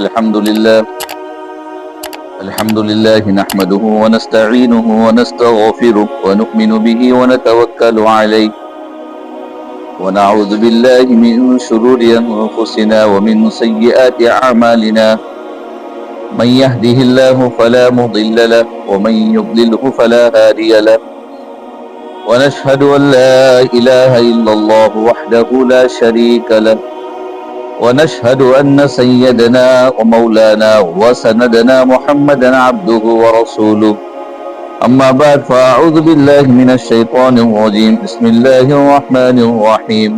الحمد لله نحمده ونستعينه ونستغفره ونؤمن به ونتوكل عليه ونعوذ بالله من شرور أنفسنا ومن سيئات أعمالنا من يهده الله فلا مضل له ومن يضلله فلا هادي له ونشهد أن لا إله إلا الله وحده لا شريك له ونشهد أن سيدنا ومولانا وسندنا محمدا عبده ورسوله أما بعد فأعوذ بالله من الشيطان الرجيم بسم الله الرحمن الرحيم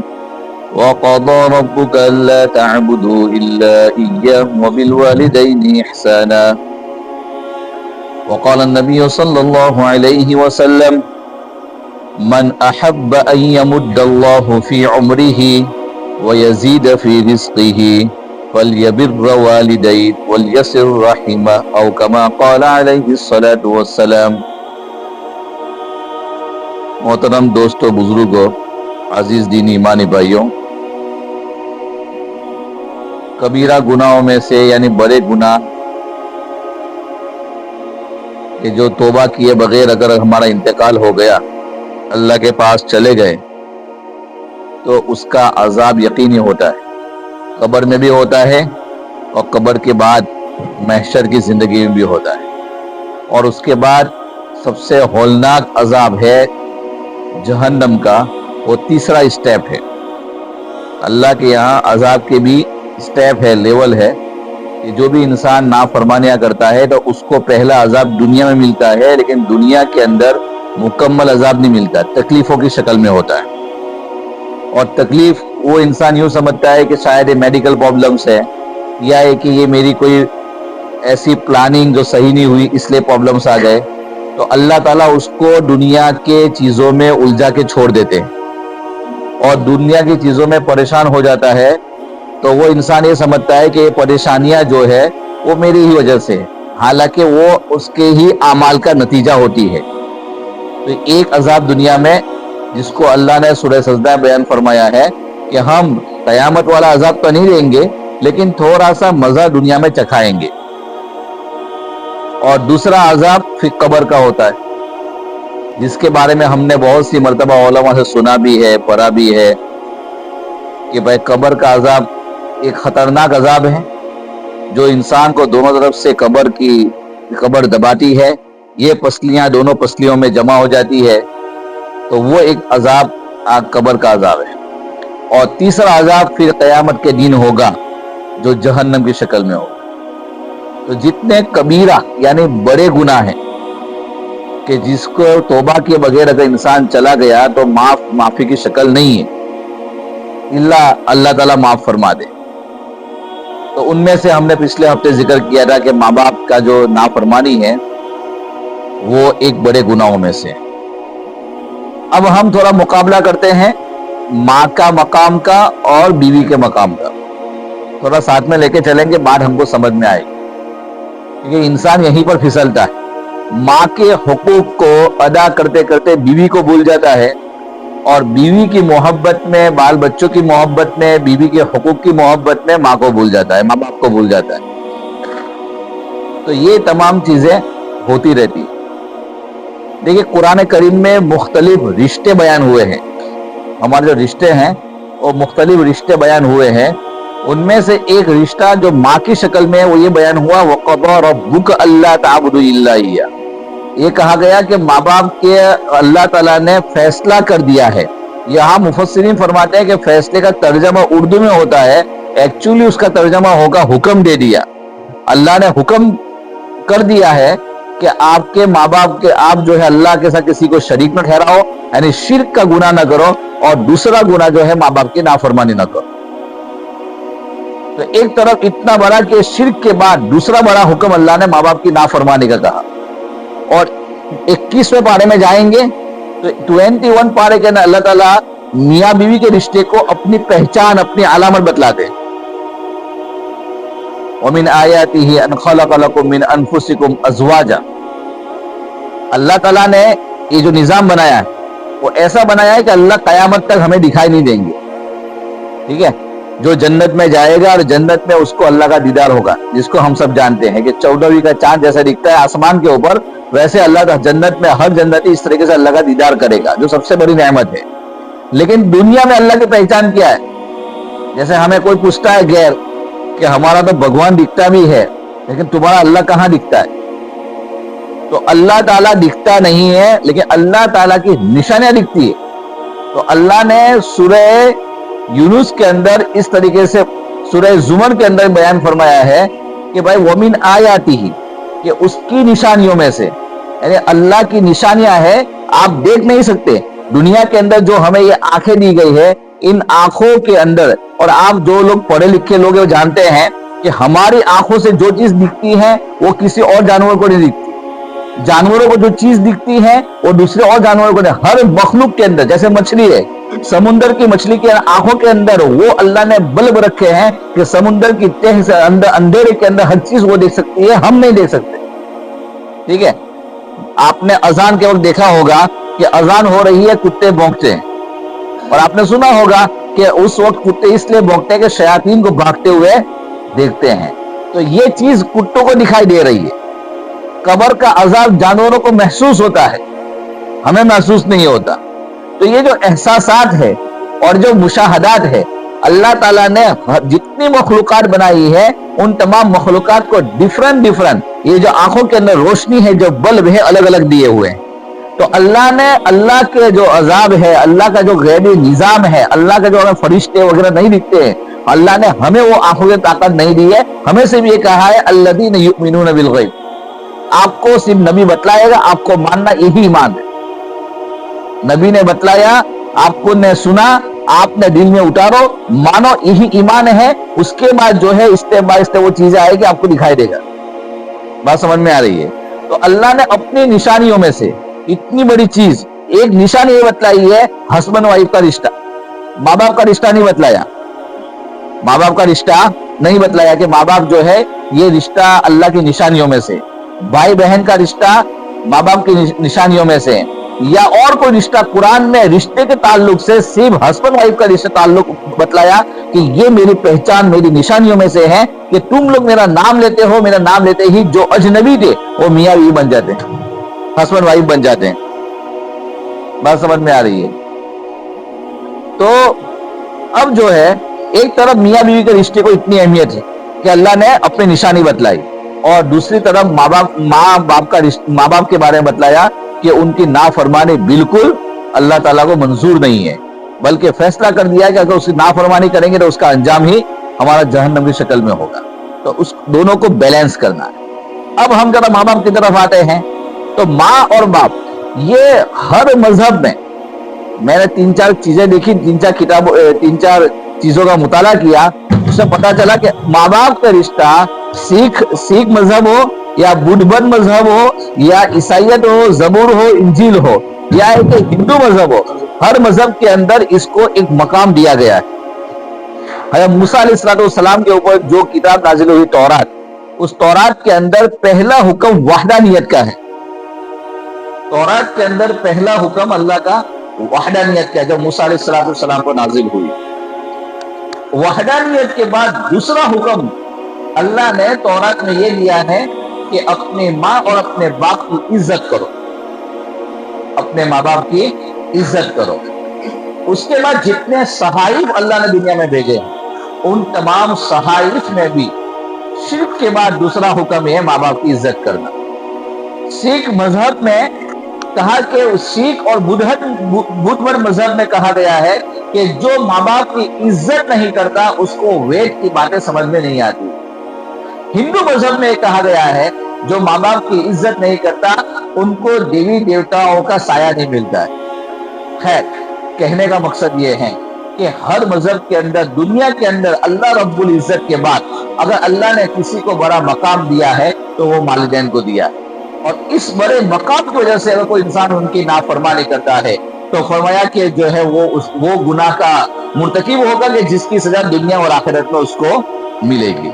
وقضى ربك ألا تعبدوا إلا إياه وبالوالدين إحسانا وقال النبي صلى الله عليه وسلم من أحب أن يمد الله في عمره ويزيد في رزقه فليبر والديه وليصل رحمه أو كما قال عليه الصلاة والسلام۔ محترم دوستو، بزرگوں، عزیز دینی ایمانی بھائیوں، کبیرہ گناہوں میں سے یعنی بڑے گناہ کہ جو توبہ کیے بغیر اگر ہمارا انتقال ہو گیا، اللہ کے پاس چلے گئے، تو اس کا عذاب یقینی ہوتا ہے، قبر میں بھی ہوتا ہے اور قبر کے بعد محشر کی زندگی میں بھی ہوتا ہے، اور اس کے بعد سب سے ہولناک عذاب ہے جہنم کا، وہ تیسرا اسٹیپ ہے۔ اللہ کے یہاں عذاب کے بھی اسٹیپ ہے، لیول ہے، کہ جو بھی انسان نافرمانیاں کرتا ہے تو اس کو پہلا عذاب دنیا میں ملتا ہے، لیکن دنیا کے اندر مکمل عذاب نہیں ملتا، تکلیفوں کی شکل میں ہوتا ہے۔ اور تکلیف وہ انسان یوں سمجھتا ہے کہ شاید یہ میڈیکل پرابلمس ہے، یا ہے کہ یہ میری کوئی ایسی پلاننگ جو صحیح نہیں ہوئی اس لیے پرابلمس آ گئے، تو اللہ تعالیٰ اس کو دنیا کے چیزوں میں الجھا کے چھوڑ دیتے ہیں، اور دنیا کی چیزوں میں پریشان ہو جاتا ہے، تو وہ انسان یہ سمجھتا ہے کہ یہ پریشانیاں جو ہے وہ میری ہی وجہ سے، حالانکہ وہ اس کے ہی اعمال کا نتیجہ ہوتی ہے۔ تو ایک عذاب دنیا میں جس کو اللہ نے سورہ سجدہ بیان فرمایا ہے کہ ہم قیامت والا عذاب تو نہیں دیں گے، لیکن تھوڑا سا مزہ دنیا میں چکھائیں گے۔ اور دوسرا عذاب پھر قبر کا ہوتا ہے، جس کے بارے میں ہم نے بہت سی مرتبہ علماء سے سنا بھی ہے، پڑھا بھی ہے کہ بھائی قبر کا عذاب ایک خطرناک عذاب ہے، جو انسان کو دونوں طرف سے قبر دباتی ہے، یہ پسلیاں دونوں پسلیوں میں جمع ہو جاتی ہے، تو وہ ایک عذاب قبر کا عذاب ہے۔ اور تیسرا عذاب پھر قیامت کے دن ہوگا، جو جہنم کی شکل میں ہوگا۔ تو جتنے کبیرہ یعنی بڑے گناہ ہیں کہ جس کو توبہ کے بغیر اگر انسان چلا گیا تو معافی کی شکل نہیں ہے، اللہ تعالیٰ معاف فرما دے۔ تو ان میں سے ہم نے پچھلے ہفتے ذکر کیا تھا کہ ماں باپ کا جو نافرمانی ہے وہ ایک بڑے گناہوں میں سے۔ اب ہم تھوڑا مقابلہ کرتے ہیں ماں کا مقام کا اور بیوی کے مقام کا، تھوڑا ساتھ میں لے کے چلیں گے، بات ہم کو سمجھ میں آئے گی، کیونکہ انسان یہیں پر پھسلتا ہے، ماں کے حقوق کو ادا کرتے کرتے بیوی کو بھول جاتا ہے، اور بیوی کی محبت میں، بال بچوں کی محبت میں، بیوی کے حقوق کی محبت میں ماں کو بھول جاتا ہے، ماں باپ کو بھول جاتا ہے۔ تو یہ تمام چیزیں ہوتی رہتی ہیں۔ دیکھیے قرآن کریم میں مختلف رشتے بیان ہوئے ہیں، ہمارے جو رشتے ہیں وہ مختلف رشتے بیان ہوئے ہیں، ان میں سے ایک رشتہ جو ماں کی شکل میں وہ یہ بیان ہوا وَقَضَى رَبُّكَ أَلَّا تَعْبُدُوا إِلَّا إِيَّاهُ۔ یہ کہا گیا کہ ماں باپ کے اللہ تعالیٰ نے فیصلہ کر دیا ہے۔ یہاں مفسرین فرماتے ہیں کہ فیصلے کا ترجمہ اردو میں ہوتا ہے، ایکچولی اس کا ترجمہ ہوگا حکم دے دیا، اللہ نے حکم کر دیا ہے کہ آپ کے ماں باپ کے آپ جو ہے اللہ کے ساتھ کسی کو شریک نہ ٹھہراؤ، یعنی شرک کا گناہ نہ کرو، اور دوسرا گناہ جو ہے ماں باپ کی نافرمانی نہ کرو۔ تو ایک طرف اتنا بڑا کہ شرک کے بعد دوسرا بڑا حکم اللہ نے ماں باپ کی نافرمانی کا کہا، اور 21ویں پارے میں جائیں گے تو 21 پارے کے اندر اللہ تعالیٰ میاں بیوی کے رشتے کو اپنی پہچان، اپنی علامت بتلاتے ہیں۔ وَمِنْ آيَاتِهِ أَنْ خَلَقَ لَكُم مِّنْ أَنفُسِكُمْ أَزْوَاجًا۔ اللہ تعالیٰ نے یہ جو نظام بنایا ہے وہ ایسا بنایا ہے کہ اللہ قیامت تک ہمیں دکھائی نہیں دیں گے، ٹھیک ہے؟ جو جنت میں جائے گا اور جنت میں اس کو اللہ کا دیدار ہوگا، جس کو ہم سب جانتے ہیں کہ 14ویں کا چاند جیسا دکھتا ہے آسمان کے اوپر، ویسے اللہ کا جنت میں ہر جنتی اس طریقے سے اللہ کا دیدار کرے گا، جو سب سے بڑی نعمت ہے۔ لیکن دنیا میں اللہ کی پہچان کیا ہے؟ جیسے ہمیں کوئی پوچھتا ہے غیر کہ ہمارا تو بھگوان دکھتا بھی ہے لیکن تمہارا اللہ کہاں دکھتا ہے؟ تو اللہ تعالیٰ دکھتا نہیں ہے، لیکن اللہ تعالیٰ کی نشانیاں دکھتی ہے۔ تو اللہ نے سورہ یونس کے اندر اس طریقے سے سورہ زمر کے اندر بیان فرمایا ہے کہ بھائی وَمِنْ آیَاتِهِ، کہ اس کی نشانیوں میں سے، یعنی اللہ کی نشانیاں ہیں، آپ دیکھ نہیں سکتے۔ دنیا کے اندر جو ہمیں یہ آنکھیں دی گئی ہے، ان آنکھوں کے اندر، اور آپ جو لوگ پڑھے لکھے لوگ ہیں وہ جانتے ہیں کہ ہماری آنکھوں سے جو چیز دکھتی ہے وہ کسی اور جانور کو نہیں دکھتی۔ جانوروں کو جو چیز دکھتی ہے وہ دوسرے اور جانوروں کو نہیں۔ ہر مخلوق کے اندر، جیسے مچھلی ہے، سمندر کی مچھلی کے آنکھوں کے اندر وہ اللہ نے بلب رکھے ہیں کہ سمندر کی تہ سے اندھیرے کے اندر ہر چیز وہ دیکھ سکتی ہے، ہم نہیں دیکھ سکتے۔ ٹھیک ہے، آپ نے اذان کے وقت دیکھا ہوگا کہ اذان ہو رہی ہے، کتے بھونکتے ہیں، اور آپ نے سنا ہوگا کہ اس وقت کتے اس لیے بھونکتے ہیں کہ شیاطین کو بھاگتے ہوئے دیکھتے ہیں۔ تو یہ چیز کتوں کو دکھائی دے رہی ہے۔ قبر کا عذاب جانوروں کو محسوس ہوتا ہے، ہمیں محسوس نہیں ہوتا۔ تو یہ جو احساسات ہے اور جو مشاہدات ہے، اللہ تعالیٰ نے جتنی مخلوقات بنائی ہے ان تمام مخلوقات کو ڈیفرنٹ یہ جو آنکھوں کے اندر روشنی ہے، جو بلب ہے، الگ الگ دیے ہوئے ہیں۔ تو اللہ نے اللہ کے جو عذاب ہے، اللہ کا جو غیبی نظام ہے، اللہ کا جو ہمیں فرشتے وغیرہ نہیں دکھتے ہیں، اللہ نے ہمیں وہ آنکھوں کی طاقت نہیں دی ہے۔ ہمیں سے بھی یہ کہا ہے الذین یؤمنون بالغیب، آپ کو صرف نبی بتلائے گا، آپ کو ماننا یہی ایمان ہے۔ نبی نے بتلایا، آپ کو نے سنا، آپ نے دل میں اتارو، مانو، یہی ایمان ہے۔ اس کے بعد جو ہے اسٹیپ بائی اسٹیپ وہ چیزیں آئے گی، آپ کو دکھائی دے گا۔ بات سمجھ میں آ رہی ہے؟ تو اللہ نے اپنی نشانیوں میں سے اتنی بڑی چیز، ایک نشانی یہ بتلائی ہے ہسبینڈ وائف کا رشتہ۔ ماں باپ کا رشتہ نہیں بتلایا، ماں باپ کا رشتہ نہیں بتلایا کہ ماں باپ جو ہے یہ رشتہ اللہ کی نشانیوں میں سے۔ بھائی بہن کا رشتہ ماں باپ کی نشانیوں میں سے، یا اور کوئی رشتہ۔ قرآن میں رشتے کے تعلق سے صرف ہسبینڈ وائف کا رشتہ تعلق بتلایا کہ یہ میری پہچان، میری نشانیوں میں سے ہے کہ تم لوگ میرا نام لیتے ہو، میرا نام لیتے ہی جو اجنبی تھے وہ میاں بیوی بن جاتے ہیں، ہسبینڈ وائف بن جاتے ہیں۔ بات سمجھ میں آ رہی ہے؟ تو اب جو ہے ایک طرف میاں بیوی کے رشتے کو اتنی اہمیت ہے کہ اللہ نے اپنی نشانی بتلائی، اور دوسری طرف ماں باپ کے بارے میں بتلایا کہ ان کی نافرمانی بالکل اللہ تعالیٰ کو منظور نہیں ہے، بلکہ فیصلہ کر دیا کہ اگر اس کی نافرمانی کریں گے تو اس کا انجام ہی ہمارا جہنم کی شکل میں ہوگا۔ تو اس دونوں کو بیلنس کرنا ہے۔ اب ہم ذرا ماں باپ کی طرف آتے ہیں۔ تو ماں اور باپ یہ ہر مذہب میں نے 3-4 چیزیں دیکھی، 3-4 چیزوں کا مطالعہ کیا، اس سے پتا چلا کہ ماں باپ کا رشتہ سکھ مذہب ہو یا بدھ مذہب ہو یا عیسائیت ہو، زبور ہو، انجیل ہو، یا ایک ہندو مذہب ہو، ہر مذہب کے اندر اس کو ایک مقام دیا گیا ہے۔ حضرت موسیٰ علیہ السلام کے اوپر جو کتاب نازل ہوئی تورات، اس تورات کے اندر پہلا حکم وحدانیت کا ہے۔ تورات کے اندر پہلا حکم اللہ کا وحدانیت کا ہے، جو موسیٰ علیہ السلام کو نازل ہوئی۔ وحدانیت کے بعد دوسرا حکم اللہ نے تورات میں یہ دیا ہے کہ اپنے ماں اور اپنے باپ کی عزت کرو، اپنے ماں باپ کی عزت کرو۔ اس کے بعد جتنے صحائف اللہ نے دنیا میں بھیجے ہیں ان تمام صحائف میں بھی شرک کے بعد دوسرا حکم ہے ماں باپ کی عزت کرنا۔ سکھ مذہب میں کہا کہ سکھ اور بدھ مذہب میں کہا گیا ہے کہ جو ماں باپ کی عزت نہیں کرتا اس کو وید کی باتیں سمجھ میں نہیں آتی۔ ہندو مذہب میں کہا گیا ہے جو ماں باپ کی عزت نہیں کرتا ان کو دیوی دیوتاؤں کا سایہ نہیں ملتا ہے۔ خیر، کہنے کا مقصد یہ ہے کہ ہر مذہب کے اندر، دنیا کے اندر اللہ رب العزت کے بعد اگر اللہ نے کسی کو بڑا مقام دیا ہے تو وہ والدین کو دیا ہے، اور اس بڑے مقام کی وجہ سے اگر کوئی انسان ان کی نافرمانی کرتا ہے تو فرمایا کہ جو ہے وہ گناہ کا مرتکب ہوگا کہ جس کی سزا دنیا اور آخرت میں اس کو ملے گی۔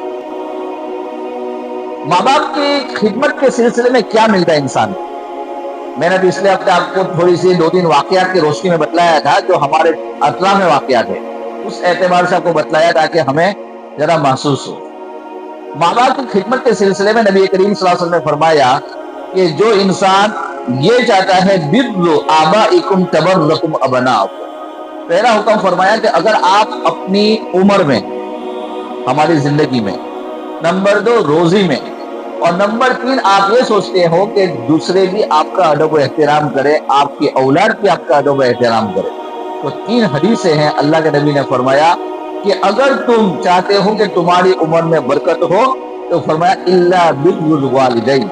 ماں باپ کی خدمت کے سلسلے میں کیا ملتا ہے انسان کو؟ میں نے پچھلے ہفتے آپ کو تھوڑی سی 2-3 واقعات کی روشنی میں بتلایا تھا جو ہمارے اطلاع میں واقعات ہیں۔ اس اعتبار سے آپ کو بتلایا تاکہ ہمیں ذرا محسوس ہو۔ ماں باپ کی خدمت کے سلسلے میں نبی کریم صلی اللہ علیہ وسلم نے فرمایا کہ جو انسان یہ چاہتا ہے بر آبائکم تبرکم ابناؤکم، پہلا حکم فرمایا کہ اگر آپ اپنی عمر میں، ہماری زندگی میں، نمبر 2 روزی میں، اور نمبر 3 آپ یہ سوچتے ہو کہ دوسرے بھی آپ کا ادب و احترام کرے، آپ کی اولاد بھی آپ کا ادب و احترام کرے، تو 3 حدیثیں ہیں۔ اللہ کے نبی نے فرمایا کہ اگر تم چاہتے ہو کہ تمہاری عمر میں برکت ہو تو فرمایا الا بر الوالدین،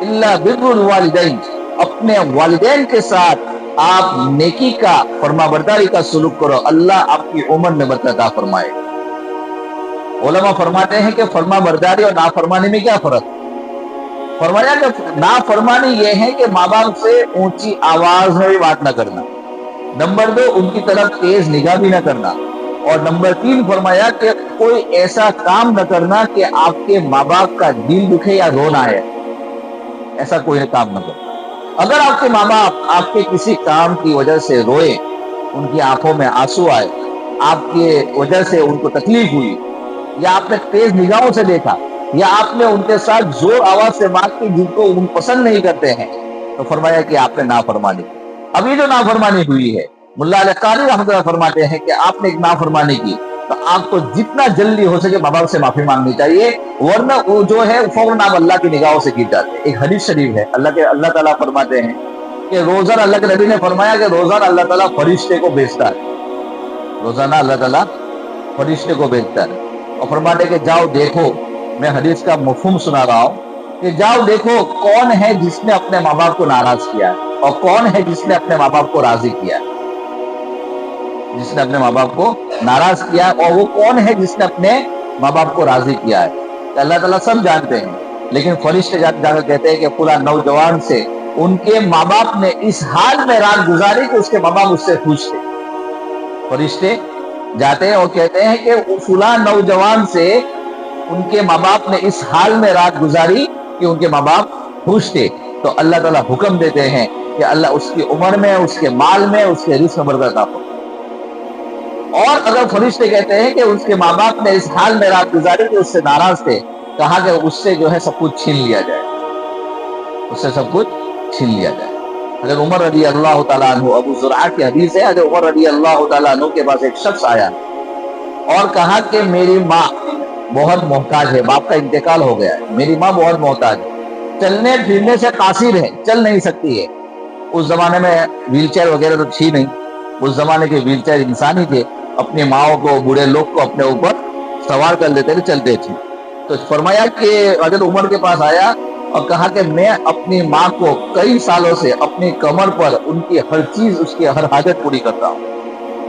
الا بر الوالدین، اپنے والدین کے ساتھ آپ نیکی کا، فرما برداری کا سلوک کرو، اللہ آپ کی عمر میں برکت عطا فرمائے۔ علماء فرماتے ہیں کہ فرما برداری اور نافرمانی میں کیا فرق؟ فرمایا کہ نافرمانی یہ ہے کہ ماں باپ سے اونچی آواز میں بھی بات نہ کرنا، نمبر 2 ان کی طرف تیز نگاہ بھی نہ کرنا، اور نمبر 3 فرمایا کہ کوئی ایسا کام نہ کرنا کہ آپ کے ماں باپ کا دل دکھے یا رونا آئے، ایسا کوئی کام نہ کرنا۔ اگر آپ کے ماں باپ آپ کے کسی کام کی وجہ سے روئے، ان کی آنکھوں میں آنسو آئے، آپ کی وجہ سے ان کو تکلیف ہوئی، یا آپ نے تیز نگاہوں سے دیکھا، یا آپ نے ان کے ساتھ زور آواز سے بات کی جن کو ان پسند نہیں کرتے ہیں، تو فرمایا کہ آپ نے نافرمانی کی۔ ابھی جو نافرمانی ہوئی ہے، ملا علی قاری رحمۃ اللہ فرماتے ہیں کہ آپ نے ایک نافرمانی کی تو آپ کو جتنا جلدی ہو سکے ماں باپ سے معافی مانگنی چاہیے، ورنہ وہ جو ہے فوراً آپ اللہ کی نگاہوں سے گر جاتے ہیں۔ ایک حدیث شریف ہے، اللہ تعالیٰ فرماتے ہیں کہ روزانہ، اللہ کے نبی نے فرمایا کہ روزانہ اللہ تعالیٰ فرشتے کو بھیجتا ہے، روزانہ اللہ تعالیٰ فرشتے کو بھیجتا ہے، اور فرماتے کہ جاؤ دیکھو، میں حدیث کا مفہوم سنا رہا ہوں کہ جاؤ دیکھو کون ہے جس نے اپنے ماں باپ کو ناراض کیا ہے، اور کون ہے جس نے اپنے ماں باپ کو راضی کیا ہے، جس نے اپنے ماں باپ کو ناراض کیا، اور وہ کون ہے جس نے اپنے ماں باپ کو راضی کیا ہے۔ کہ اللہ تعالیٰ سب جانتے ہیں، لیکن فرشتے جا کر کہتے ہیں کہ فلاں نوجوان سے ان کے ماں باپ نے اس حال میں رات گزاری کہ اس کے ماں باپ اس سے خوش تھے۔ فرشتے جاتے ہیں اور کہتے ہیں کہ فلاں نوجوان سے ان کے ماں باپ نے اس حال میں رات گزاری کہ ان کے ماں باپ خوش تھے، تو اللہ تعالیٰ حکم دیتے ہیں کہ اللہ اس کی عمر میں، اس کے مال میں، اس کے رزق میں برکت عطا فرمائے۔ اور اگر فرشتے کہتے ہیں کہ اس کے ماں باپ نے اس حال میں رات گزاری کہ اس سے ناراض تھے، کہا کہ اس سے جو ہے سب کچھ چھین لیا جائے، اس سے سب کچھ چھین لیا جائے۔ حضرت عمر رضی اللہ تعالیٰ عنہ، ابو زرعہ کی حدیث ہے، حضرت عمر رضی اللہ تعالیٰ عنہ کے پاس ایک شخص آیا اور کہا کہ میری ماں بہت محتاج ہے، باپ کا انتقال ہو گیا ہے، میری ماں بہت محتاج ہے، چلنے پھرنے سے قاصر ہے، چل نہیں سکتی ہے۔ اس زمانے میں ویل چیئر وغیرہ تو تھی نہیں، اس زمانے کے ویل چیئر انسان ہی تھے، اپنی ماؤں کو، بوڑھے لوگ کو اپنے اوپر سوار کر لیتے تھے، چلتے تھے۔ تو فرمایا کہ حضرت عمر کے پاس آیا اور کہا کہ میں اپنی ماں کو کئی سالوں سے اپنی کمر پر ان کی ہر چیز، اس کی ہر حاجت پوری کرتا ہوں،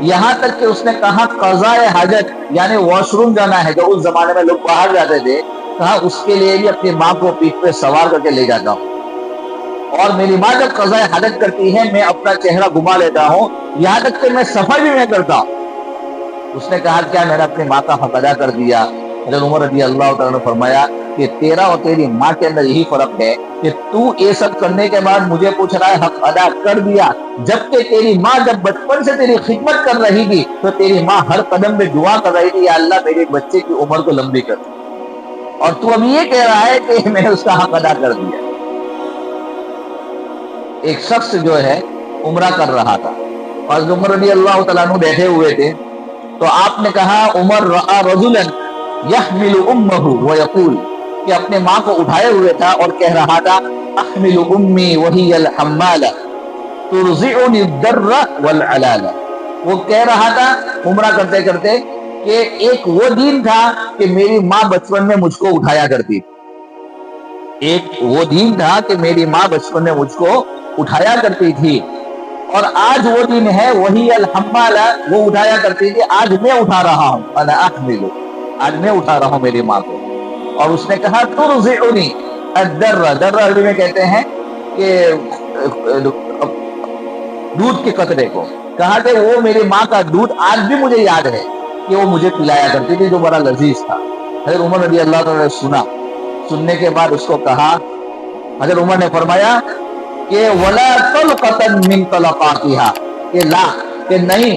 یہاں تک کہ اس نے کہا قضاء حاجت یعنی واش روم جانا ہے، جو اس زمانے میں لوگ باہر جاتے تھے، کہا اس کے لیے بھی اپنی ماں کو پیٹھ پہ سوار کر کے لے جاتا ہوں، اور میری ماں جب قضاء حاجت کرتی ہے میں اپنا چہرہ گھما لیتا ہوں، یہاں تک کہ میں سفر بھی میں کرتا ہوں۔ اس نے کہا کیا میں نے اپنی ماں کا حق ادا کر دیا؟ حضرت عمر رضی اللہ تعالیٰ نے فرمایا کہ تیرا اور تیری ماں کے اندر یہی فرق ہے کہ تو یہ سب کرنے کے بعد مجھے پوچھ رہا ہے حق ادا کر دیا، جبکہ تیری ماں جب بچپن سے تیری خدمت کر رہی تھی تو تیری ماں ہر قدم میں دعا کر رہی تھی یا اللہ میرے بچے کی عمر کو لمبی کر، اور تو اب یہ کہہ رہا ہے کہ میں نے اس کا حق ادا کر دیا۔ ایک شخص جو ہے عمرہ کر رہا تھا اور عمر رضی اللہ تعالیٰ عنہ بیٹھے ہوئے تھے، تو آپ نے کہا عمر رأى رجلا يحمل امه ويقول، کہ اپنے ماں کو اٹھائے ہوئے تھا اور کہہ رہا تھا احمل امی وهي الحمالة ترضعني الدر والعلالة۔ وہ کہہ رہا تھا عمرہ کرتے کرتے کہ ایک وہ دن تھا کہ میری ماں بچپن میں مجھ کو اٹھایا کرتی تھی، ایک وہ دن تھا کہ میری ماں بچپن میں مجھ کو اٹھایا کرتی تھی، اور آج وہ دن ہے وہی الحمالہ، وہ اٹھایا کرتی تھی، آج میں اٹھا رہا ہوں، انا احمل، آج میں اٹھا رہا ہوں میری ماں کو۔ اور اس نے کہا ترضعنی الدر، در عربی میں کہتے ہیں کہ دودھ کے قطرے کو، کہا کہ وہ میری ماں کا دودھ آج بھی مجھے یاد ہے کہ وہ مجھے پلایا کرتی تھی، جو بڑا لذیذ تھا۔ حضرت عمر رضی اللہ عنہ نے سنا، سننے کے بعد اس کو کہا، حضرت عمر نے فرمایا کہ ولا طلقۃ من طلقاتها، کہ لا، کہ نہیں،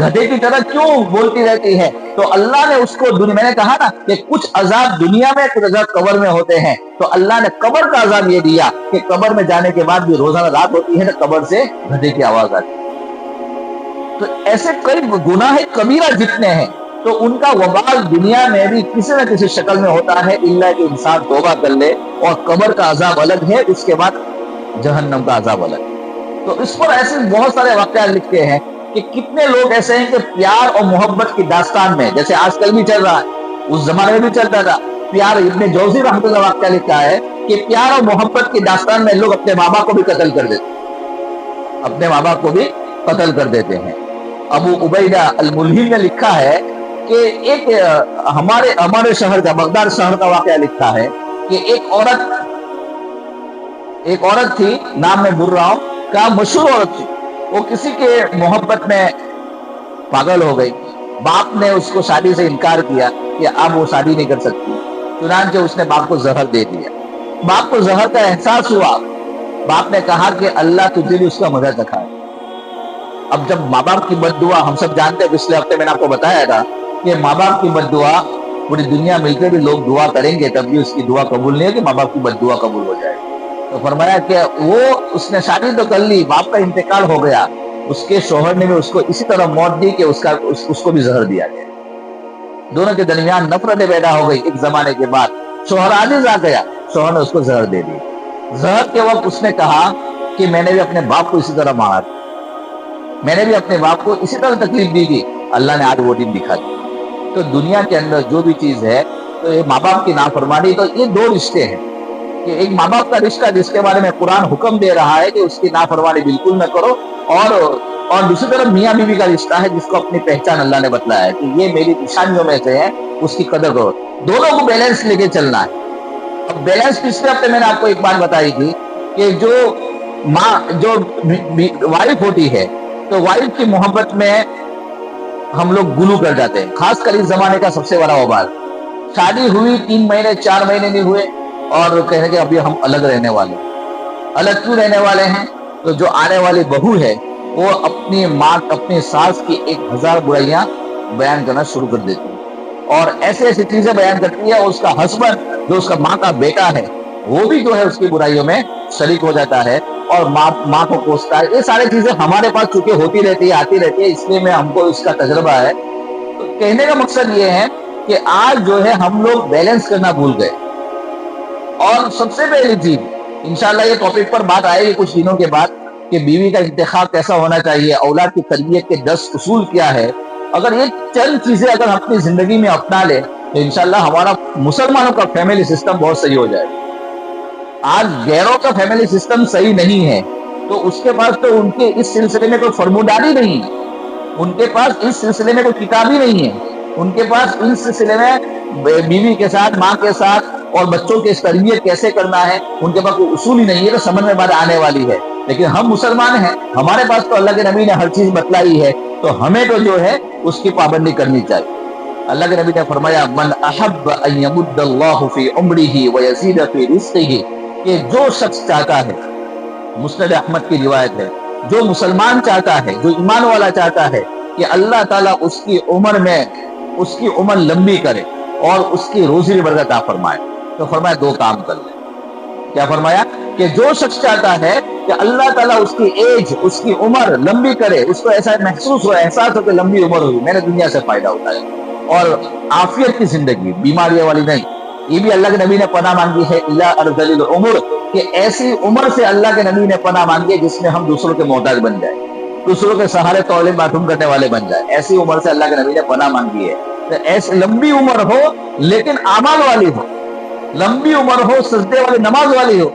گدھے کی طرح کیوں بولتی رہتی ہے. تو اللہ نے اس کو میں نے کہا نا کہ کچھ عذاب دنیا میں, کچھ عذاب قبر میں ہوتے ہیں. تو اللہ نے قبر کا عذاب یہ دیا کہ قبر میں جانے کے بعد بھی روزانہ رات ہوتی ہے نا, قبر سے گدھے کی آواز آتی ہے. تو ایسے کئی گناہ کبیرہ جتنے ہیں تو ان کا وبال دنیا میں بھی کسی نہ کسی شکل میں ہوتا ہے, اللہ کہ انسان توبہ کر لے. اور قبر کا عذاب الگ ہے, اس کے بعد جہنم کا عذاب الگ ہے. تو اس پر ایسے بہت سارے واقعات لکھتے ہیں کہ کتنے لوگ ایسے ہیں کہ پیار اور محبت کی داستان میں, جیسے آج کل بھی چل رہا ہے, اس زمانے میں بھی چلتا تھا پیار. ابن جوزی رحمۃ اللہ واقعہ لکھا ہے کہ پیار اور محبت کی داستان میں لوگ اپنے ماں باپ کو بھی قتل کر دیتے ہیں, اپنے ماں باپ کو بھی قتل کر دیتے ہیں. ابو عبیدہ الملہم نے لکھا ہے کہ ایک ہمارے شہر کا, بغداد شہر کا واقعہ لکھا ہے کہ ایک عورت تھی, نام میں بھول رہا ہوں, کا مشہور عورت تھی. وہ کسی کے محبت میں پاگل ہو گئی. باپ نے اس کو شادی سے انکار کیا کہ اب وہ شادی نہیں کر سکتی. چنانچہ اس نے باپ کو زہر دے دیا. باپ کو زہر کا احساس ہوا. باپ نے کہا کہ اللہ تجھے بھی اس کا مزہ چکھائے. اب جب ماں باپ کی بد دعا, ہم سب جانتے ہیں, پچھلے ہفتے میں نے آپ کو بتایا تھا کہ ماں باپ کی بد دعا پوری دنیا مل کے بھی لوگ دعا کریں گے تب بھی اس کی دعا قبول نہیں ہے کہ ماں باپ کی بد دعا قبول ہو جائے. تو فرمایا کہ اس نے شادی تو کر لی, باپ کا انتقال ہو گیا, اس کے شوہر نے بھی اس کو اسی طرح موت دی کہ اس کو بھی زہر دیا گیا. دونوں کے درمیان نفرتیں پیدا ہو گئی. ایک زمانے کے بعد شوہر عاجز آ گیا, شوہر نے اس کو زہر دے دی. زہر کے وقت اس نے کہا کہ میں نے بھی اپنے باپ کو اسی طرح مارا تھا, میں نے بھی اپنے باپ کو اسی طرح تکلیف دی تھی, اللہ نے آج وہ دن دکھا دی. تو دنیا کے اندر جو بھی چیز ہے, تو یہ ماں باپ کی نافرمانی, تو یہ دو رشتے ہیں کہ ایک ماں باپ کا رشتہ جس کے بارے میں قرآن حکم دے رہا ہے کہ اس کی نافرمانی بالکل نہ کرو, اور دوسری طرف میاں بیوی کا رشتہ ہے جس کو اپنی پہچان اللہ نے بتلایا ہے کہ یہ میری نشانیوں میں سے ہے, اس کی قدر کرو. دونوں کو بیلنس لے کے چلنا ہے. اب بیلنس پچھلے ہفتے میں نے آپ کو ایک بات بتائی تھی کہ جو وائف ہوتی ہے, تو وائف کی محبت میں ہم لوگ گلو کر جاتے ہیں, خاص کر اس زمانے کا سب سے بڑا وبال. شادی ہوئی 3 مہینے 4 مہینے نہیں ہوئے اور کہنے کہ ابھی ہم الگ رہنے والے. الگ کیوں رہنے والے ہیں؟ تو جو آنے والی بہو ہے وہ اپنی ساس کی 1000 برائیاں بیان کرنا شروع کر دیتی ہے, اور ایسے چیزیں بیان کرتی ہے. اس کا ہسبینڈ جو اس کا ماں کا بیٹا ہے وہ بھی جو ہے اس کی برائیوں میں شریک ہو جاتا ہے اور ماں کو کوستا ہے. یہ ساری چیزیں ہمارے پاس چونکہ ہوتی رہتی ہے, آتی رہتی ہے, اس لیے ہم کو اس کا تجربہ ہے. تو کہنے کا مقصد یہ ہے کہ آج جو ہے ہم لوگ بیلنس کرنا بھول گئے. اور سب سے پہلی چیز, انشاءاللہ یہ ٹاپک پر بات آئے گی کچھ دنوں کے بعد کہ بیوی کا انتخاب کیسا ہونا چاہیے, اولاد کی تربیت کے 10 اصول کیا ہے. اگر یہ چند چیزیں اگر ہم اپنی زندگی میں اپنا لیں تو انشاءاللہ ہمارا مسلمانوں کا فیملی سسٹم بہت صحیح ہو جائے. آج غیروں کا فیملی سسٹم صحیح نہیں ہے, تو اس کے پاس تو ان کے اس سلسلے میں کوئی فرموداری نہیں ہے, ان کے پاس اس سلسلے میں کوئی کتاب ہی نہیں ہے, ان کے پاس اس سلسلے میں بیوی کے ساتھ, ماں کے ساتھ اور بچوں کی تربیت کیسے کرنا ہے ان کے پاس کوئی اصول ہی نہیں ہے. تو سمجھ میں بات آنے والی ہے. لیکن ہم مسلمان ہیں, ہمارے پاس تو اللہ کے نبی نے ہر چیز بتلائی ہے, تو ہمیں تو جو ہے اس کی پابندی کرنی چاہیے. اللہ کے نبی نے فرمایا من احب ان یمد اللہ فی عمرہ ویزید فی رزقہ, کہ جو شخص چاہتا ہے, مسند احمد کی روایت ہے, جو مسلمان چاہتا ہے, جو ایمان والا چاہتا ہے کہ اللہ تعالیٰ اس کی عمر لمبی کرے اور اس کی روزی برکت عطا فرمائے, تو فرمایا 2 کام کر لے. کیا فرمایا کہ جو شخص چاہتا ہے کہ اللہ تعالیٰ اس کی ایج, اس کی عمر لمبی کرے, اس کو ایسا محسوس ہو, احساس ہو کہ لمبی عمر ہوئی, میں نے دنیا سے فائدہ اٹھایا, اور عافیت کی زندگی, بیماریاں والی نہیں. یہ بھی اللہ کے نبی نے پناہ مانگی ہے, الا ارذل العمر, کہ ایسی عمر سے اللہ کے نبی نے پناہ مانگی ہے جس میں ہم دوسروں کے محتاج بن جائیں, دوسروں کے سہارے ٹوائلٹ باتھ روم کرنے والے بن جائیں. ایسی عمر سے اللہ کے نبی نے پناہ مانگی ہے. تو ایسی لمبی عمر ہو لیکن اعمال والی ہو, لمبی عمر ہو سجدے والی نماز والی ہو,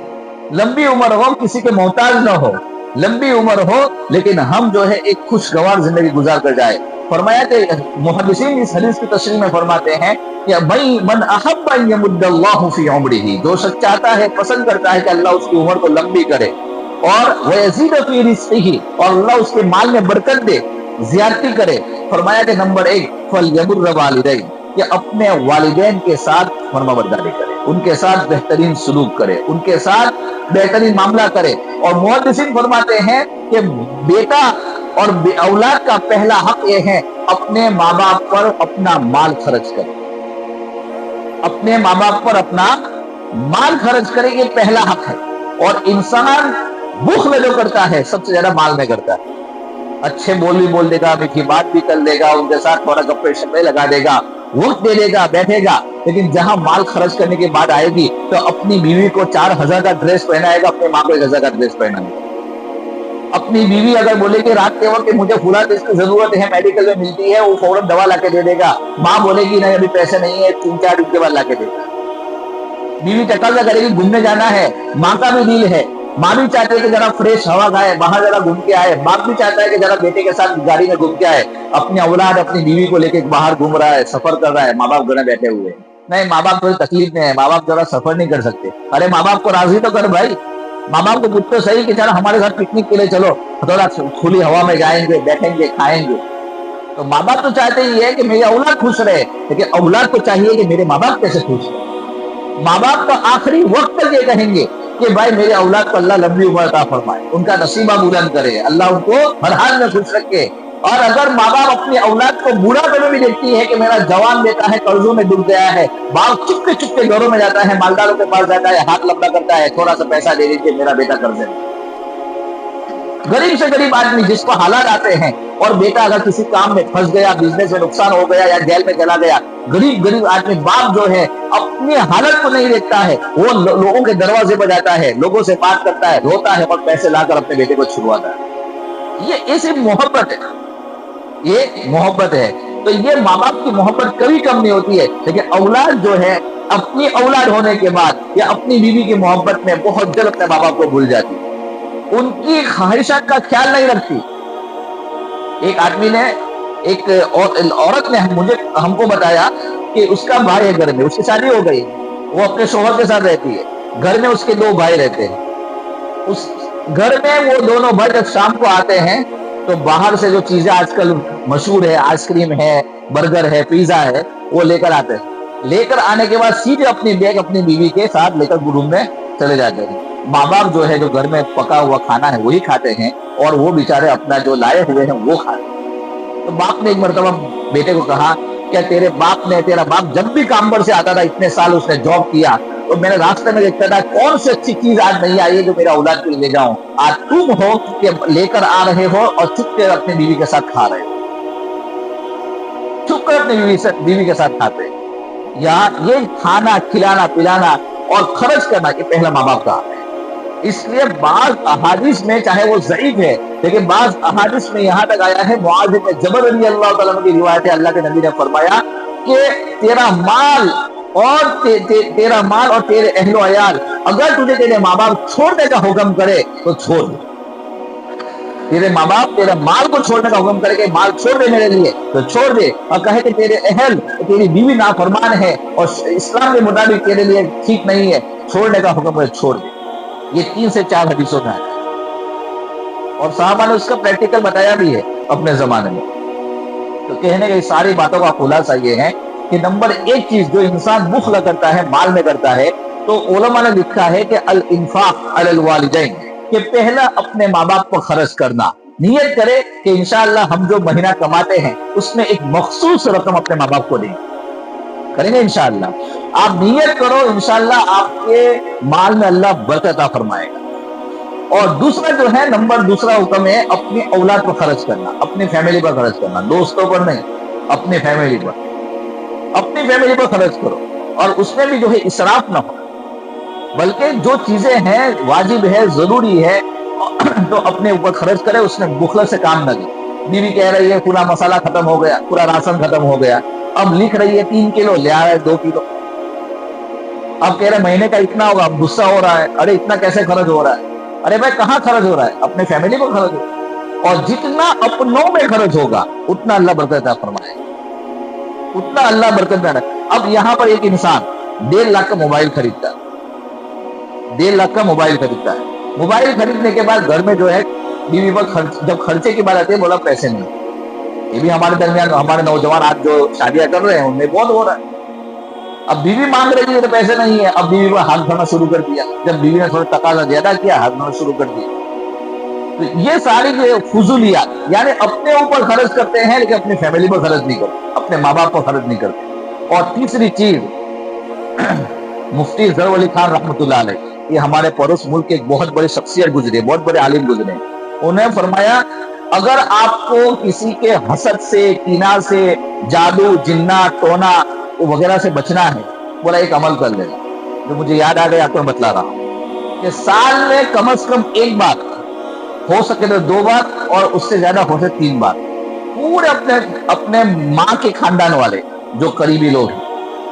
لمبی عمر ہو کسی کے محتاج نہ ہو, لمبی عمر ہو لیکن ہم جو ہے ایک خوشگوار زندگی گزار کر جائے. فرمایا کہ محدثین اس حدیث کی تشریح میں فرماتے ہیں کہ بھائی من احب ان یمد اللہ فی عمرہ, جو شخص چاہتا ہے, پسند کرتا ہے کہ اللہ اس کی عمر کو لمبی کرے, اور ویزید فی رزقہ, اور اللہ اس کے مال میں برکت دے, زیادتی کرے. فرمایا کہ نمبر 1 فلیبر والدیہ, کہ اپنے والدین کے ساتھ فرما برداری کرے, ان کے ساتھ بہترین سلوک کرے, ان کے ساتھ بہترین معاملہ کرے. اور محدثین فرماتے ہیں کہ بیٹا اور بے اولاد کا پہلا حق یہ ہے اپنے ماں باپ پر اپنا مال خرچ کرے، اپنے ماں باپ پر اپنا مال خرچ کرے، یہ پہلا حق ہے۔ اور انسان بخل جو کرتا ہے سب سے زیادہ مال میں کرتا ہے۔ اچھے بول بھی بول دے گا، میٹھی بات بھی کر لے گا، ان کے ساتھ تھوڑا گپے شپے لگا دے گا، وقت دے دے گا، بیٹھے گا، لیکن جہاں مال خرچ کرنے کی بات آئے گی تو اپنی بیوی کو 4,000 کا ڈریس پہنائے گا، اپنے ماں کو 1,000 کا ڈریس پہنائے گا۔ اپنی بیوی اگر بولے کہ رات کے وقت مجھے فلاں چیز کی ضرورت ہے، میڈیکل میں ملتی ہے، وہ فوراً دوا لا کے دے دے گا۔ ماں بولے گی نہیں ابھی پیسے نہیں ہے، 3-4 دن کے بعد لا کے دے گا۔ بیوی تقاضا کرے گی گھومنے جانا ہے، ماں کا بھی دل ہے، ماں بھی چاہتے ہیں کہ ذرا فریش ہوا کھائے، باہر ذرا گھوم کے آئے، باپ بھی چاہتا ہے کہ ذرا بیٹے کے ساتھ گاڑی میں گھوم کے آئے۔ اپنی اولاد اپنی بیوی کو لے کے باہر گھوم رہا ہے، سفر کر رہا ہے، ماں باپ گھر بیٹھے ہوئے ہیں۔ نہیں، ماں باپ تھوڑی تکلیف میں ہے، ماں باپ ذرا سفر نہیں کر سکتے۔ ارے ماں باپ کو راضی تو کر بھائی، ماں باپ کو پوچھ تو صحیح کہ چلو ہمارے ساتھ پکنک کے لیے چلو، تھوڑا کھلی ہوا میں جائیں گے، بیٹھیں گے، کھائیں گے۔ تو ماں باپ تو چاہتے ہی ہے کہ میری اولاد خوش رہے، لیکن اولاد کو چاہیے کہ میرے ماں باپ کیسے خوش رہے۔ ماں باپ تو آخری وقت تک یہ کہیں گے کہ بھائی میرے اولاد کو اللہ لمبی عمر عطا فرمائے، ان کا نصیبہ بلند کرے، اللہ ان کو ہر حال میں خوش رکھے۔ اور اگر ماں باپ اپنی اولاد کو بوڑھا پے میں بھی دیکھتی ہے کہ میرا جوان بیٹا ہے قرضوں میں ڈوب گیا ہے، باپ چپ کے گھروں میں جاتا ہے، مالداروں کے پاس جاتا ہے، ہاتھ لمبا کرتا ہے، تھوڑا سا پیسہ دے دیجیے میرا بیٹا قرضے میں۔ غریب سے غریب آدمی جس کو حالات آتے ہیں، اور بیٹا اگر کسی کام میں پھنس گیا، بزنس میں نقصان ہو گیا یا جیل میں چلا گیا، غریب آدمی باپ جو ہے اپنی حالت کو نہیں دیکھتا ہے، وہ لوگوں کے دروازے پر جاتا ہے، لوگوں سے بات کرتا ہے، روتا ہے اور پیسے لا کر اپنے بیٹے کو چھڑواتا ہے۔ یہ ایسی محبت ہے، یہ محبت ہے۔ تو یہ ماں باپ کی محبت کبھی کم نہیں ہوتی ہے، لیکن اولاد جو ہے اپنی اولاد ہونے کے بعد یا اپنی بیوی کی محبت میں بہت جلد اپنے ماں باپ کو بھول جاتی ہے، ان کی خواہشات کا خیال نہیں رکھتی۔ ایک آدمی نے، ایک عورت نے ہم کو بتایا کہ اس کا بھائی ہے گھر میں، اس کی شادی ہو گئی، وہ اپنے شوہر کے ساتھ رہتی ہے، گھر میں اس کے 2 بھائی رہتے ہیں۔ اس گھر میں وہ دونوں بھائی جب شام کو آتے ہیں تو باہر سے جو چیزیں آج کل مشہور ہے، آئس کریم ہے، برگر ہے، پیزا ہے، وہ لے کر آتے ہیں۔ لے کر آنے کے بعد سیدھے اپنی بیگ اپنی بیوی کے ساتھ لے کر روم میں چلے جاتے ہیں۔ ماں باپ جو ہے جو گھر میں پکا ہوا کھانا ہے وہی کھاتے ہیں، اور وہ بیچارے اپنا جو لائے ہوئے ہیں وہ کھاتے ہیں۔ تو باپ نے ایک مرتبہ بیٹے کو کہا کیا تیرا باپ جب بھی کام پر سے آتا تھا، اتنے سال اس نے جاب کیا، تو میں نے راستے میں دیکھتا تھا کون سی اچھی چیز آج نہیں آئی ہے جو میرا اولاد کے لیے لے جاؤں، آج تم ہو کہ لے کر آ رہے ہو اور چپ کے اپنی بیوی کے ساتھ کھا رہے ہو، چپ کر اپنی بیوی کے ساتھ کھاتے ہیں۔ یہاں یہ کھانا کھلانا پلانا اور خرچ کرنا یہ پہلا ماں باپ کا حق ہے۔ اس لیے بعض احادیث میں، چاہے وہ ضعیف ہے لیکن بعض احادیث میں یہاں تک آیا ہے، معاذ بن جبل رضی اللہ تعالیٰ عنہ کی روایت ہے، اللہ کے نبی نے فرمایا کہ تیرا مال اور تیرے اہل و عیال اگر تجھے تیرے ماں باپ چھوڑنے کا حکم کرے تو چھوڑ دے، تیرے ماں باپ تیرے مال کو چھوڑنے کا حکم کرے کہ مال چھوڑ دے میرے لیے تو چھوڑ دے، اور کہے کہ تیرے اہل تیری بیوی نافرمان ہے اور اسلام کے مطابق تیرے لیے ٹھیک نہیں ہے، چھوڑنے کا حکم کرے چھوڑ دے۔ یہ 3 سے 4 حدیثوں میں آیا ہے، اور صحابہ نے اس کا پریکٹیکل بتایا بھی ہے اپنے زمانے میں۔ تو کہنے کی ساری باتوں کا خلاصہ یہ ہے کہ نمبر 1 چیز جو انسان بخل کرتا ہے، مال میں کرتا ہے، تو علماء نے لکھا ہے کہ الانفاق علی الوالدین، کہ پہلا اپنے ماں باپ کو خرچ کرنا، نیت کرے کہ انشاءاللہ ہم جو مہینہ کماتے ہیں اس میں ایک مخصوص رقم اپنے ماں باپ کو دیں گے، کریں گے انشاءاللہ۔ آپ نیت کرو، انشاءاللہ آپ کے مال میں اللہ برکت عطا فرمائے گا۔ اور دوسرا جو ہے، دوسرا حکم ہے اپنی اولاد پر خرچ کرنا، اپنی فیملی پر خرچ کرنا، دوستوں پر نہیں، اپنی فیملی پر خرچ کرو، اور اس میں بھی جو ہے اسراف نہ ہو، بلکہ جو چیزیں ہیں واجب ہے، ضروری ہے، تو اپنے اوپر خرچ کرے، اس میں بخل سے کام نہ لے۔ بیوی کہہ رہی ہے پورا مسالہ ختم ہو گیا، پورا راشن ختم ہو گیا، اب لکھ رہی ہے 3 کلو، لے آ رہا ہے 2 کلو، اب کہہ رہے مہینے کا اتنا ہوگا، اب غصہ ہو رہا ہے، ارے اتنا کیسے خرچ ہو رہا ہے؟ ارے بھائی کہاں خرچ ہو رہا ہے؟ اپنے فیملی کو خرچ ہو رہا ہے، اور جتنا اپنوں میں خرچ ہوگا اتنا اللہ برکت عطا فرمائے گا، اتنا اللہ برکت عطا۔ اب یہاں پر ایک انسان 1.5 لاکھ کا موبائل خریدتا ہے، 1.5 لاکھ کا موبائل خریدتا ہے، موبائل خریدنے کے بعد گھر میں جو ہے بیوی پر جب خرچے کی بات آتی ہے بولا پیسے نہیں۔ یہ بھی ہمارے درمیان ہمارے نوجوان آج جو شادیاں کر رہے ہیں ان میں بہت ہو رہا ہے۔ اب بیوی مانگ رہی ہے تو پیسے نہیں ہے، اب بیوی کو ہاتھ دھونا شروع کر دیا، جب بیوی نے تھوڑا تقاضا زیادہ کیا ہاتھ دھونا شروع کر دیا۔ تو یہ ساری جو فضولیات یعنی اپنے اوپر خرچ کرتے ہیں لیکن اپنی فیملی پر خرچ نہیں کرتے، اپنے ماں باپ پر خرچ نہیں کرتے۔ اور تیسری چیز، مفتی ظفر علی خان رحمۃ اللہ علیہ، یہ ہمارے پڑوس ملک کے ایک بہت بڑے شخصیت گزرے، بہت بڑے عالم گزرے، انہیں فرمایا اگر آپ کو کسی کے حسد سے، کینہ سے، جادو، جنات، ٹونا وغیرہ سے بچنا ہے، بولا ایک عمل کر لینا جو مجھے یاد آ گیا، آپ کو میں بتلا رہا ہوں کہ سال میں کم از کم ایک بار، ہو سکے تو 2 بار، اور اس سے زیادہ ہو سکے 3 بار، پورے اپنے ماں کے خاندان والے جو قریبی لوگ ہیں،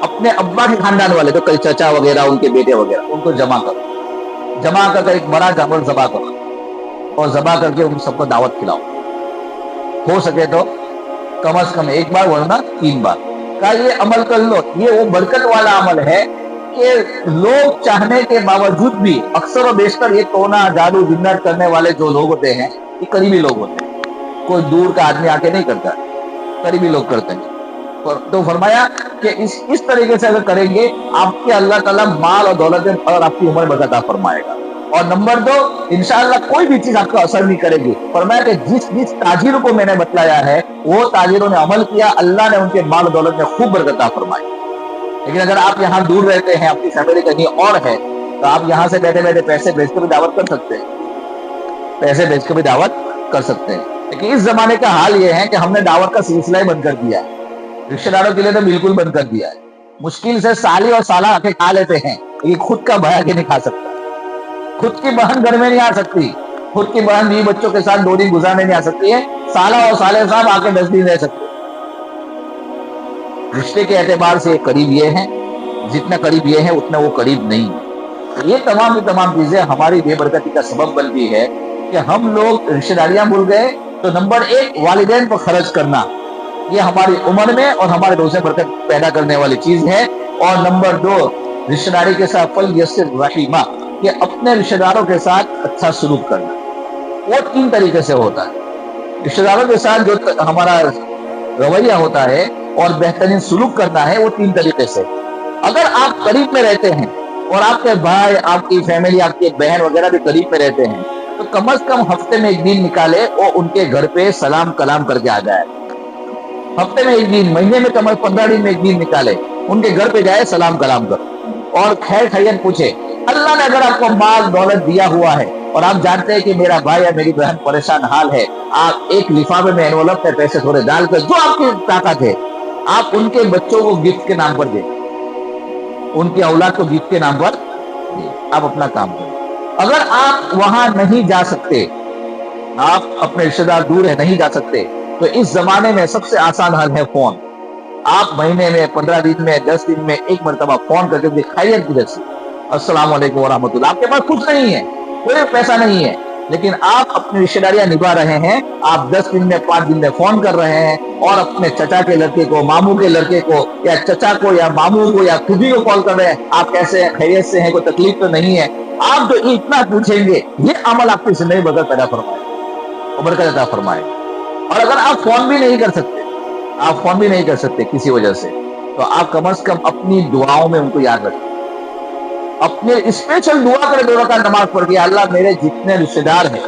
اپنے ابا کے خاندان والے جو کئی چچا وغیرہ، ان کے بیٹے وغیرہ، ان کو جمع کرو، جمع کر کے ایک بڑا جانور ذبح کرو، اور ذبح کر کے ان سب کو دعوت کھلاؤ، ہو سکے تو کم از کم 1 بار ورنہ 3 بار کا یہ عمل کر لو۔ یہ وہ برکت والا عمل ہے کہ لوگ چاہنے کے باوجود بھی اکثر و بیشتر یہ ٹونا، جادو، جنات کرنے والے جو لوگ ہوتے ہیں یہ قریبی لوگ ہوتے ہیں، کوئی دور کا آدمی آ کے نہیں کرتا، قریبی لوگ کرتے ہیں۔ تو فرمایا کہ اس طریقے سے اگر کریں گے آپ کے اللہ تعالیٰ مال اور دولت اور آپ کی عمر برکت عطا فرمائے گا۔ اور نمبر 2، انشاءاللہ کوئی بھی چیز آپ کو اثر نہیں کرے گی۔ فرمایا کہ جس تاجر کو میں نے بتلایا ہے وہ تاجروں نے عمل کیا، اللہ نے ان کے مال و دولت میں خوب برکت عطا فرمائی۔ لیکن اگر آپ یہاں دور رہتے ہیں، اپنی فیملی کہیں اور ہے، تو آپ یہاں سے بیٹھے بیٹھے پیسے بھیج کے بھی دعوت کر سکتے ہیں، پیسے بھیج کے بھی دعوت کر سکتے ہیں۔ لیکن اس زمانے کا حال یہ ہے کہ ہم نے دعوت کا سلسلہ ہی بند کر دیا ہے، رشتہ داروں کے لیے تو بالکل بند کر دیا ہے۔ مشکل سے سالی اور سالہ آ کے کھا لیتے ہیں، یہ خود کا بھائی آگے نہیں کھا سکتا، خود کی بہن گھر میں نہیں آ سکتی، خود کی بہن 20 بچوں کے ساتھ 2 دن گزارنے نہیں آ سکتی ہے، سالہ اور سالے صاحب آ کے 10 دن رہ سکتے۔ رشتے کے اعتبار سے قریب یہ ہیں، جتنا قریب یہ ہے اتنا وہ قریب نہیں ہے۔ یہ تمام کی تمام چیزیں ہماری بے برکتی کا سبب بنتی ہے کہ ہم لوگ رشتہ داریاں بھول گئے۔ تو نمبر 1 والدین پر خرچ کرنا، یہ ہماری عمر میں اور ہمارے روزے برکت پیدا کرنے والی چیز ہے۔ اور نمبر 2 رشتہ داری کے ساتھ فلیصل رحمہ، کہ اپنے رشتہ داروں کے ساتھ اچھا سلوک کرنا، وہ 3 طریقے سے ہوتا ہے۔ رشتہ داروں کے ساتھ جو ہمارا رویہ ہوتا ہے اور بہترین سلوک کرنا ہے وہ 3 طریقے سے۔ اگر آپ قریب میں رہتے ہیں اور آپ کے بھائی، آپ کی فیملی، آپ کے بہن وغیرہ بھی قریب میں رہتے ہیں، تو کم از کم ہفتے میں 1 دن نکالے اور ان کے گھر پہ سلام کلام کر کے آ جائے۔ ہفتے میں 1 دن، مہینے میں کم از 15 دن میں 1 دن نکالے، ان کے گھر پہ جائے، سلام کلام کر اور خیر خیریت پوچھے۔ اللہ نے اگر آپ کو مال دولت دیا ہوا ہے اور آپ جانتے ہیں کہ میرا بھائی یا میری بہن پریشان حال ہے، آپ ایک لفافے میں انولپ میں پیسے تھوڑے ڈال کر، جو آپ کی طاقت ہے، آپ ان کے بچوں کو گفٹ کے نام پر دیں، ان کی اولاد کو گفٹ کے نام پر دیں، آپ اپنا کام کریں۔ اگر آپ وہاں نہیں جا سکتے، آپ اپنے رشتہ دار دور ہے، نہیں جا سکتے، تو اس زمانے میں سب سے آسان حل ہے فون۔ آپ مہینے میں، 15 دن میں، 10 دن میں 1 مرتبہ فون کر کے خیریت پوچھ سے، السلام علیکم ورحمۃ اللہ۔ آپ کے پاس کچھ نہیں ہے، کوئی پیسہ نہیں ہے، لیکن آپ اپنی رشتہ داریاں نبھا رہے ہیں۔ آپ 10 دن میں، 5 دن میں فون کر رہے ہیں اور اپنے چچا کے لڑکے کو، ماموں کے لڑکے کو، یا چچا کو یا ماموں کو یا خود ہی کو کال کر رہے ہیں، آپ کیسے ہیں، خیریت سے ہیں، کوئی تکلیف تو نہیں ہے۔ آپ جو اتنا پوچھیں گے، یہ عمل آپ کی زندگی برکت پیدا فرمائے اور برکت عطا فرمائے۔ اور اگر آپ فون بھی نہیں کر سکتے، آپ فون بھی نہیں کر سکتے کسی وجہ سے، تو آپ کم از کم اپنی دعاؤں میں ان کو یاد رکھیں، اپنے اسپیشل دعا کرے، 2 رکعت نماز پڑھ کے، اللہ میرے جتنے رشتہ دار ہیں،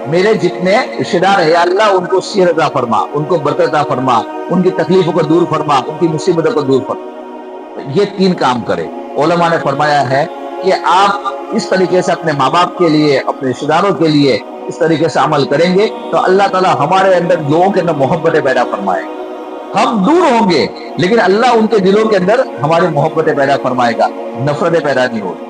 میرے جتنے رشتہ دار ہیں، اللہ ان کو صحت عطا فرما، ان کو برکت عطا فرما، ان کی تکلیفوں کو دور فرما، ان کی مصیبتوں کو دور فرما۔ یہ 3 کام کرے۔ علماء نے فرمایا ہے کہ آپ اس طریقے سے اپنے ماں باپ کے لیے، اپنے رشتہ داروں کے لیے اس طریقے سے عمل کریں گے تو اللہ تعالیٰ ہمارے اندر، لوگوں کے اندر محبتیں پیدا فرمائے گا۔ ہم دور ہوں گے لیکن اللہ ان کے دلوں کے اندر ہماری محبتیں پیدا فرمائے گا، نفرتیں پیدا نہیں ہوگی،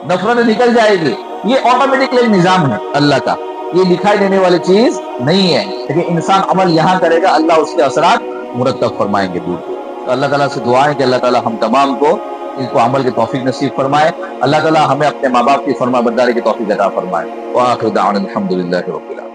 نفرتیں نکل جائے گی۔ یہ آٹومیٹکلی نظام ہے اللہ کا، یہ دکھائی دینے والی چیز نہیں ہے، لیکن انسان عمل یہاں کرے گا، اللہ اس کے اثرات مرتب فرمائیں گے دور دور۔ تو اللہ تعالیٰ سے دعا ہے کہ اللہ تعالیٰ ہم تمام کو ان کو عمل کی توفیق نصیب فرمائے، اللہ تعالیٰ ہمیں اپنے ماں باپ کی فرما برداری کی توفیق عطا فرمائے۔ وآخر دعوانا الحمدللہ رب العالمین۔